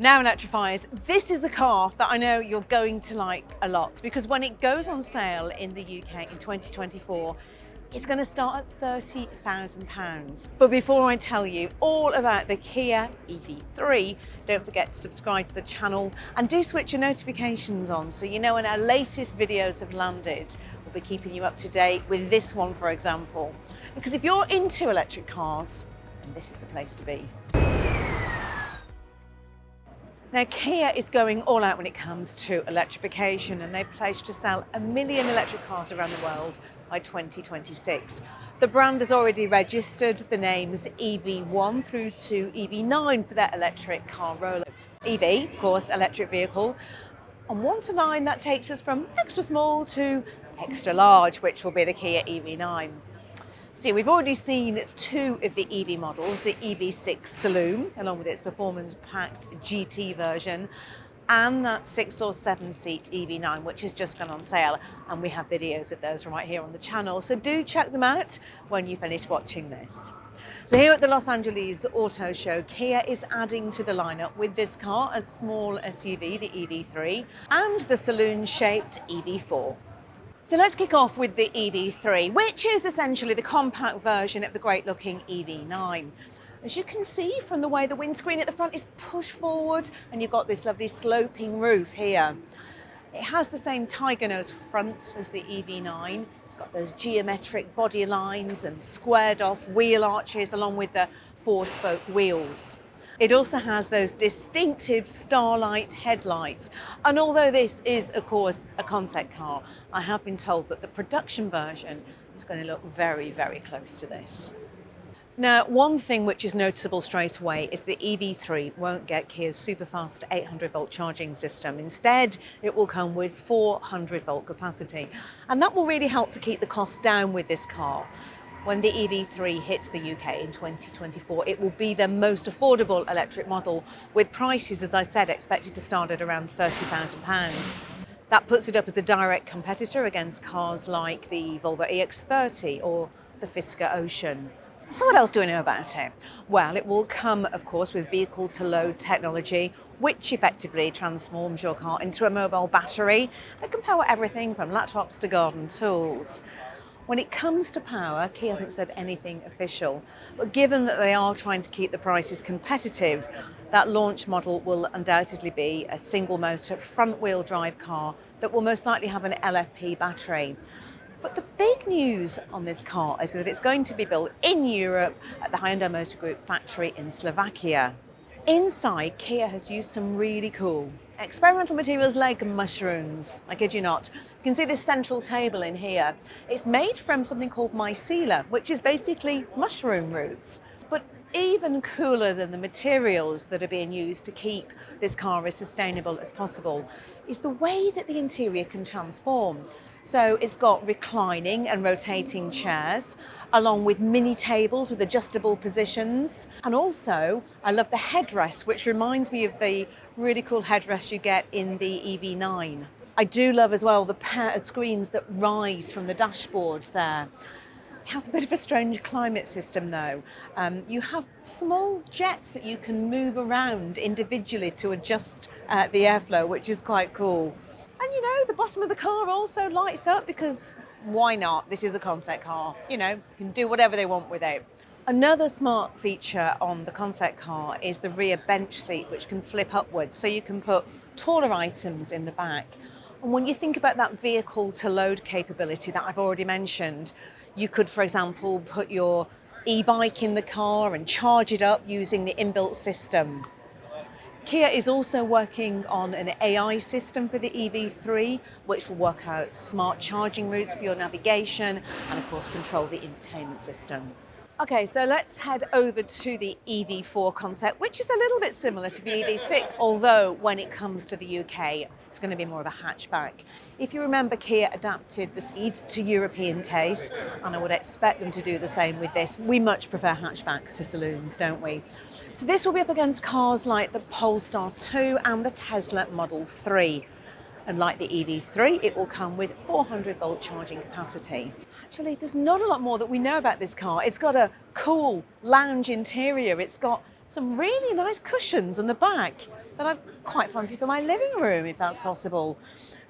Now electrifiers, this is a car that I know you're going to like a lot because when it goes on sale in the UK in 2024, it's going to start at £30,000. But before I tell you all about the Kia EV3, don't forget to subscribe to the channel and do switch your notifications on so you know when our latest videos have landed. We'll be keeping you up to date with this one, for example. Because if you're into electric cars, then this is the place to be. Now, Kia is going all out when it comes to electrification, and they pledge to sell 1 million electric cars around the world by 2026. The brand has already registered the names EV1 through to EV9 for their electric car rollout. EV, of course, electric vehicle. On 1 to 9, that takes us from extra small to extra large, which will be the Kia EV9. See, we've already seen 2 of the EV models, the EV6 Saloon, along with its performance-packed GT version, and that 6 or 7 seat EV9, which has just gone on sale. And we have videos of those right here on the channel, so do check them out when you finish watching this. So here at the Los Angeles Auto Show, Kia is adding to the lineup with this car, a small SUV, the EV3, and the saloon-shaped EV4. So let's kick off with the EV3, which is essentially the compact version of the great-looking EV9. As you can see from the way the windscreen at the front is pushed forward, and you've got this lovely sloping roof here. It has the same tiger nose front as the EV9. It's got those geometric body lines and squared-off wheel arches along with the 4-spoke wheels. It also has those distinctive starlight headlights. And although this is, of course, a concept car, I have been told that the production version is going to look very, very close to this. Now, one thing which is noticeable straight away is the EV3 won't get Kia's super-fast 800-volt charging system. Instead, it will come with 400-volt capacity. And that will really help to keep the cost down with this car. When the EV3 hits the UK in 2024, it will be the most affordable electric model, with prices, as I said, expected to start at around £30,000. That puts it up as a direct competitor against cars like the Volvo EX30 or the Fisker Ocean. So what else do we know about it? Well, it will come, of course, with vehicle-to-load technology, which effectively transforms your car into a mobile battery that can power everything from laptops to garden tools. When it comes to power, Kia hasn't said anything official, but given that they are trying to keep the prices competitive, that launch model will undoubtedly be a single-motor front-wheel drive car that will most likely have an LFP battery. But the big news on this car is that it's going to be built in Europe at the Hyundai Motor Group factory in Slovakia. Inside, Kia has used some really cool experimental materials like mushrooms. I kid you not. You can see this central table in here. It's made from something called mycelium, which is basically mushroom roots. But even cooler than the materials that are being used to keep this car as sustainable as possible is the way that the interior can transform. So it's got reclining and rotating chairs, along with mini tables with adjustable positions. And also, I love the headrest, which reminds me of the really cool headrest you get in the EV9. I do love as well the pair of screens that rise from the dashboard there. It has a bit of a strange climate system though. You have small jets that you can move around individually to adjust the airflow, which is quite cool. And you know, the bottom of the car also lights up because why not? This is a concept car. You know, you can do whatever they want with it. Another smart feature on the concept car is the rear bench seat, which can flip upwards, so you can put taller items in the back. And when you think about that vehicle-to-load capability that I've already mentioned, you could, for example, put your e-bike in the car and charge it up using the inbuilt system. Kia is also working on an AI system for the EV3, which will work out smart charging routes for your navigation and, of course, control the infotainment system. Okay, so let's head over to the EV4 concept, which is a little bit similar to the EV6, although when it comes to the UK, it's going to be more of a hatchback. If you remember, Kia adapted the seat to European taste, and I would expect them to do the same with this. We much prefer hatchbacks to saloons, don't we? So this will be up against cars like the Polestar 2 and the Tesla Model 3. And like the EV3, it will come with 400-volt charging capacity. Actually, there's not a lot more that we know about this car. It's got a cool lounge interior. It's got some really nice cushions on the back that I'd quite fancy for my living room, if that's possible.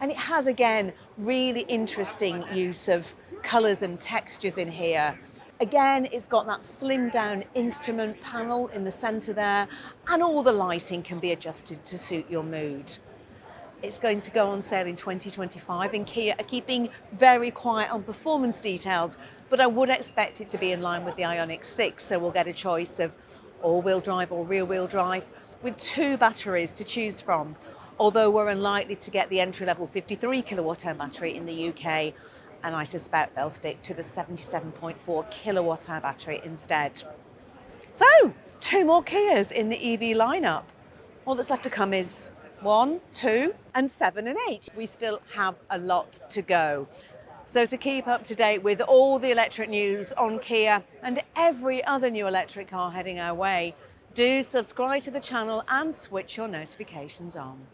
And it has, again, really interesting use of colours and textures in here. Again, it's got that slimmed down instrument panel in the centre there, and all the lighting can be adjusted to suit your mood. It's going to go on sale in 2025, and Kia are keeping very quiet on performance details, but I would expect it to be in line with the Ioniq 6, so we'll get a choice of all-wheel drive or rear-wheel drive with 2 batteries to choose from, although we're unlikely to get the entry-level 53 kilowatt-hour battery in the UK, and I suspect they'll stick to the 77.4 kilowatt-hour battery instead. So, 2 more Kias in the EV lineup. All that's left to come is 1, 2, and 7 and 8. We still have a lot to go. So to keep up to date with all the electric news on Kia and every other new electric car heading our way, do subscribe to the channel and switch your notifications on.